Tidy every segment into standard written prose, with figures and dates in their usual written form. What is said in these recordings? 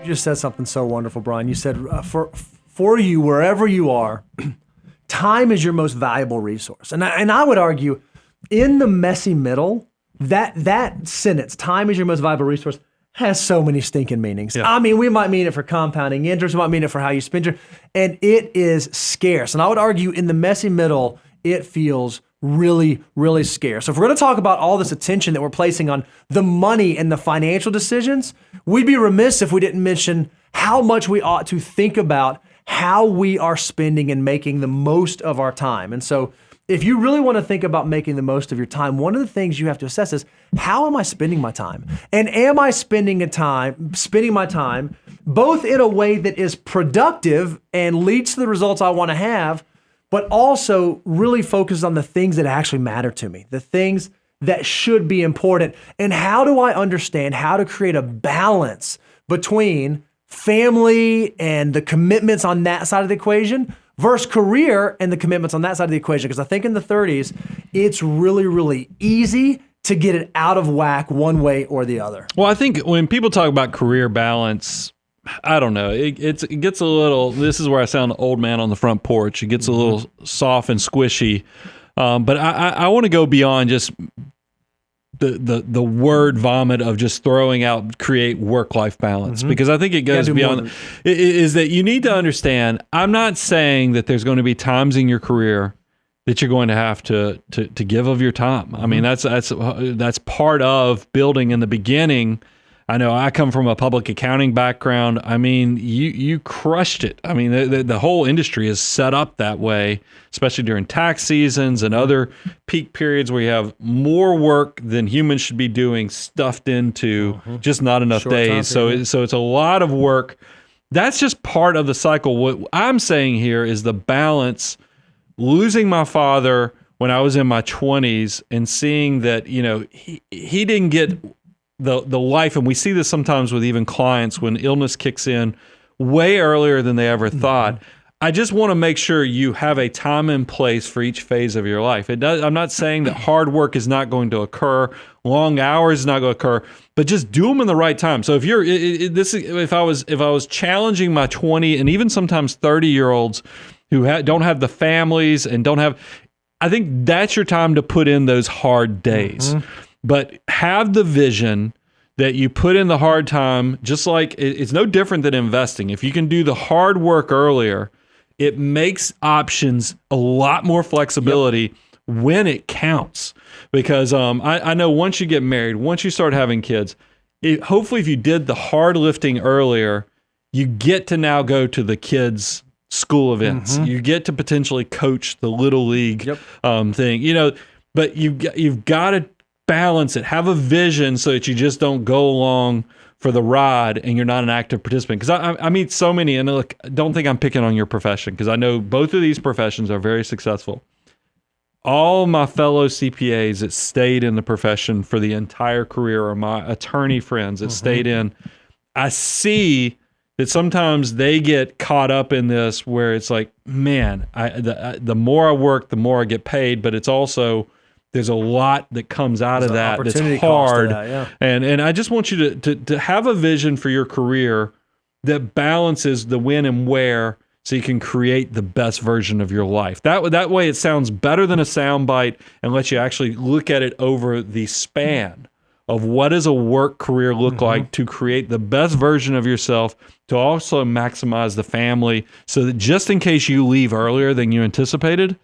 You just said something so wonderful, Brian. You said for you, wherever you are, time is your most valuable resource. And I would argue in the messy middle, that sentence, time is your most valuable resource, has so many stinking meanings. Yeah. I mean, we might mean it for compounding interest, we might mean it for how you spend and it is scarce. And I would argue in the messy middle, it feels really, really scarce. So if we're going to talk about all this attention that we're placing on the money and the financial decisions, we'd be remiss if we didn't mention how much we ought to think about how we are spending and making the most of our time. And so if you really want to think about making the most of your time, one of the things you have to assess is, how am I spending my time? And am I spending my time both in a way that is productive and leads to the results I want to have, but also really focused on the things that actually matter to me, the things that should be important? And how do I understand how to create a balance between family and the commitments on that side of the equation versus career and the commitments on that side of the equation? Because I think in the 30s, it's really, really easy to get it out of whack one way or the other. Well, I think when people talk about career balance, I don't know, it gets a little, this is where I sound old man on the front porch. It gets a little soft and squishy. But I want to go beyond just the word vomit of just throwing out create work-life balance, because I think it goes beyond is that you need to understand, I'm not saying that there's going to be times in your career that you're going to have to give of your time. I mean, that's part of building in the beginning. I know I come from a public accounting background. I mean, you crushed it. I mean, the whole industry is set up that way, especially during tax seasons and other peak periods where you have more work than humans should be doing stuffed into just not enough days. So it's a lot of work. That's just part of the cycle. What I'm saying here is the balance. Losing my father when I was in my 20s and seeing that, he didn't get the life, and we see this sometimes with even clients when illness kicks in way earlier than they ever thought. I just want to make sure you have a time and place for each phase of your life. I'm not saying that hard work is not going to occur, long hours is not going to occur, but just do them in the right time. So if I was challenging my 20 and even sometimes 30-year-olds who don't have the families and I think that's your time to put in those hard days. But have the vision that you put in the hard time, just like it's no different than investing. If you can do the hard work earlier, it makes options a lot more flexibility when it counts. Because I know once you get married, once you start having kids, hopefully if you did the hard lifting earlier, you get to now go to the kids' school events. You get to potentially coach the little league thing, but you've got to balance it, have a vision so that you just don't go along for the ride and you're not an active participant. Because I meet so many, and look, don't think I'm picking on your profession, because I know both of these professions are very successful. All my fellow CPAs that stayed in the profession for the entire career, or my attorney friends that stayed in, I see that sometimes they get caught up in this where it's like, man, the more I work, the more I get paid, but it's also, there's a lot that comes out of that that's hard. And I just want you to have a vision for your career that balances the when and where, so you can create the best version of your life. That way it sounds better than a soundbite and lets you actually look at it over the span of what does a work career look like to create the best version of yourself, to also maximize the family, so that just in case you leave earlier than you anticipated,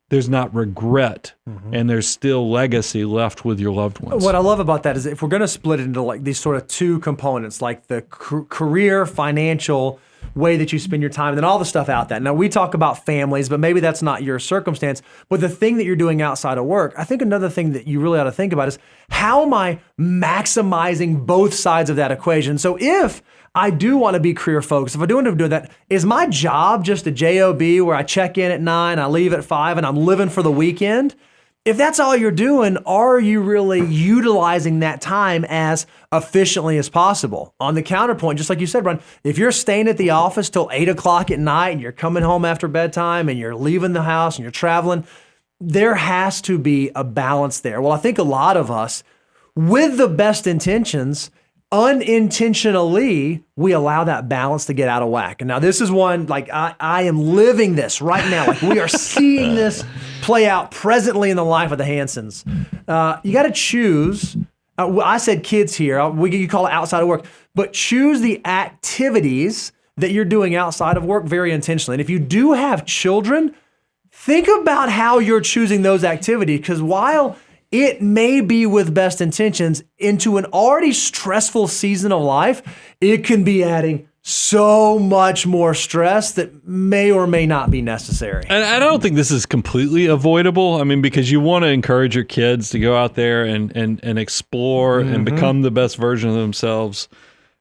there's not regret and there's still legacy left with your loved ones. What I love about that is, if we're going to split it into like these sort of two components, like the career, financial way that you spend your time, and then all the stuff out that. Now, we talk about families, but maybe that's not your circumstance. But the thing that you're doing outside of work, I think another thing that you really ought to think about is, how am I maximizing both sides of that equation? So if I do want to be career focused, if I do want to do that, is my job just a job where I check in at 9, I leave at 5, and I'm living for the weekend? If that's all you're doing, are you really utilizing that time as efficiently as possible? On the counterpoint, just like you said, Brian, if you're staying at the office till 8 o'clock at night and you're coming home after bedtime and you're leaving the house and you're traveling, there has to be a balance there. Well, I think a lot of us, with the best intentions, unintentionally, we allow that balance to get out of whack. And now this is one, like I am living this right now. Like we are seeing this play out presently in the life of the Hansons. You got to choose. I said kids here. You call it outside of work, but choose the activities that you're doing outside of work very intentionally. And if you do have children, think about how you're choosing those activities, because while it may be with best intentions into an already stressful season of life, it can be adding so much more stress that may or may not be necessary. And I don't think this is completely avoidable. I mean, because you want to encourage your kids to go out there and explore and become the best version of themselves.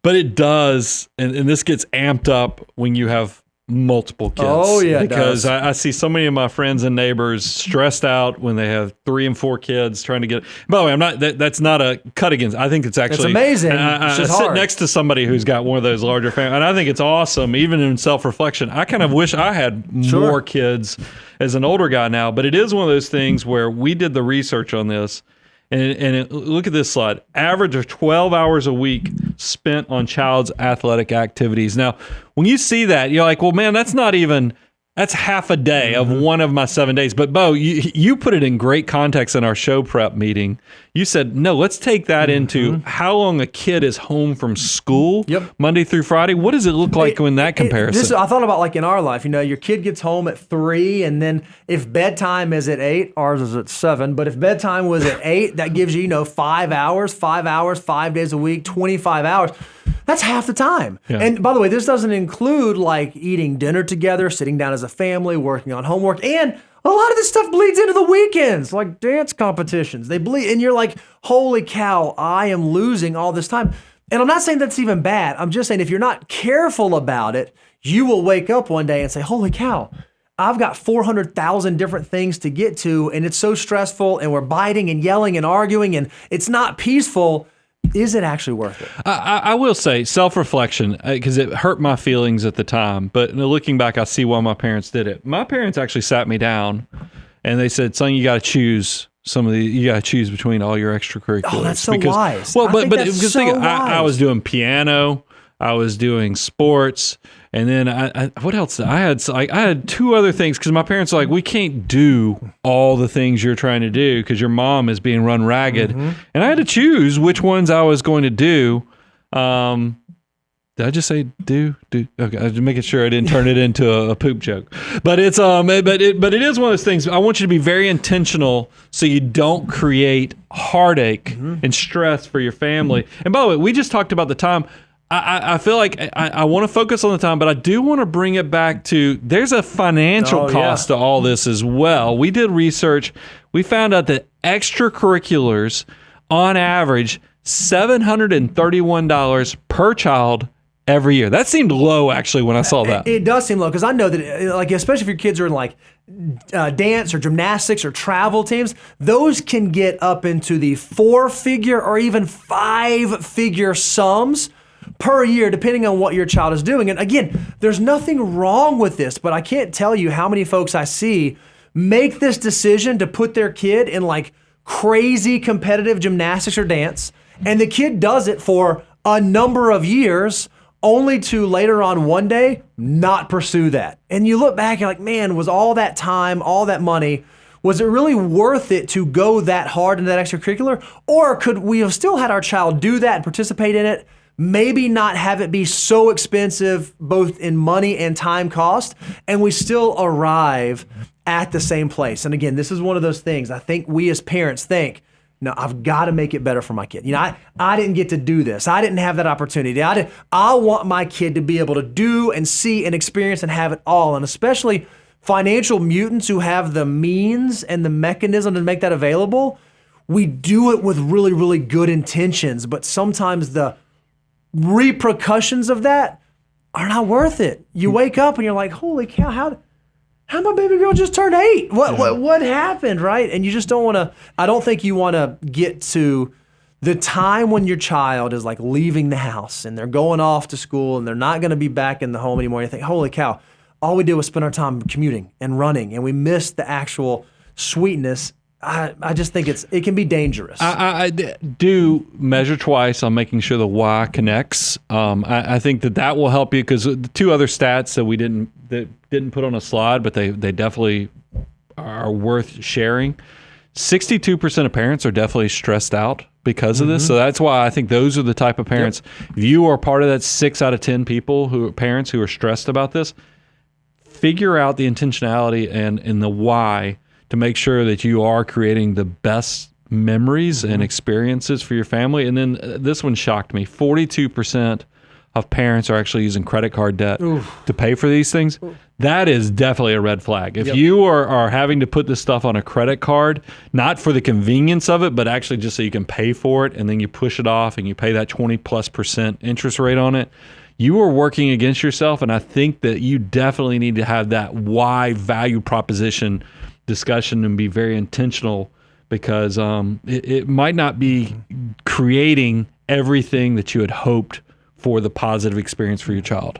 But it does, and this gets amped up when you have multiple kids. Oh, yeah, because I see so many of my friends and neighbors stressed out when they have 3 and 4 kids trying to get. By the way, I'm not. That's not a cut against. I think it's actually amazing. I sit hard. next to somebody who's got one of those larger families, and I think it's awesome. Even in self-reflection, I kind of wish I had more kids as an older guy now. But it is one of those things where we did the research on this. Look at this slide. Average of 12 hours a week spent on child's athletic activities. Now, when you see that, you're like, well, man, that's half a day of one of my 7 days. But Bo, you put it in great context in our show prep meeting. You said, no, let's take that into how long a kid is home from school, Monday through Friday. What does it look like in that comparison? I thought about like in our life, your kid gets home at 3, and then if bedtime is at 8, ours is at 7. But if bedtime was at 8, that gives you, 5 hours, 5 days a week, 25 hours. That's half the time. Yeah. And by the way, this doesn't include like eating dinner together, sitting down as a family, working on homework, and a lot of this stuff bleeds into the weekends, like dance competitions. They bleed, and you're like, holy cow, I am losing all this time. And I'm not saying that's even bad. I'm just saying if you're not careful about it, you will wake up one day and say, holy cow, I've got 400,000 different things to get to, and it's so stressful, and we're biting and yelling and arguing, and it's not peaceful. Is it actually worth it? I will say self-reflection, because it hurt my feelings at the time. But looking back, I see why my parents did it. My parents actually sat me down and they said, son, you got to choose between all your extracurriculars. Oh, that's so wise. Well, I was doing piano, I was doing sports, and then I what else? I had 2 other things, because my parents were like, we can't do all the things you're trying to do because your mom is being run ragged. And I had to choose which ones I was going to do. Did I just say do? Okay, I was making sure I didn't turn it into a poop joke. But it's but it is one of those things. I want you to be very intentional so you don't create heartache and stress for your family. And by the way, we just talked about the time. I feel like I want to focus on the time, but I do want to bring it back to there's a financial cost to all this as well. We did research. We found out that extracurriculars, on average, $731 per child every year. That seemed low, actually, when I saw that. It does seem low, because I know that, like, especially if your kids are in like dance or gymnastics or travel teams, those can get up into the 4-figure or even 5-figure sums per year, depending on what your child is doing. And again, there's nothing wrong with this, but I can't tell you how many folks I see make this decision to put their kid in like crazy competitive gymnastics or dance, and the kid does it for a number of years, only to later on one day not pursue that. And you look back and you're like, man, was all that time, all that money, was it really worth it to go that hard into that extracurricular? Or could we have still had our child do that and participate in it, maybe not have it be so expensive, both in money and time cost, and we still arrive at the same place? And again, this is one of those things I think we as parents think, no, I've got to make it better for my kid. I didn't get to do this. I didn't have that opportunity. I want my kid to be able to do and see and experience and have it all. And especially financial mutants who have the means and the mechanism to make that available, we do it with really, really good intentions, but sometimes the repercussions of that are not worth it. You wake up and you're like, holy cow, how my baby girl just turned 8? What happened, right? And you just don't want to, I don't think you want to get to the time when your child is like leaving the house and they're going off to school and they're not going to be back in the home anymore. You think, holy cow, all we did was spend our time commuting and running, and we missed the actual sweetness I just think it can be dangerous. I do measure twice on making sure the why connects. I think that will help you, because the two other stats that didn't put on a slide, but they definitely are worth sharing. 62% of parents are definitely stressed out because of this. So that's why I think those are the type of parents. If you are part of that 6 out of 10 parents who are stressed about this, figure out the intentionality and the why to make sure that you are creating the best memories and experiences for your family. And then this one shocked me. 42% of parents are actually using credit card debt to pay for these things. That is definitely a red flag. If you are having to put this stuff on a credit card, not for the convenience of it, but actually just so you can pay for it, and then you push it off and you pay that 20+% interest rate on it, you are working against yourself. And I think that you definitely need to have that why value proposition discussion and be very intentional, because it might not be creating everything that you had hoped for the positive experience for your child.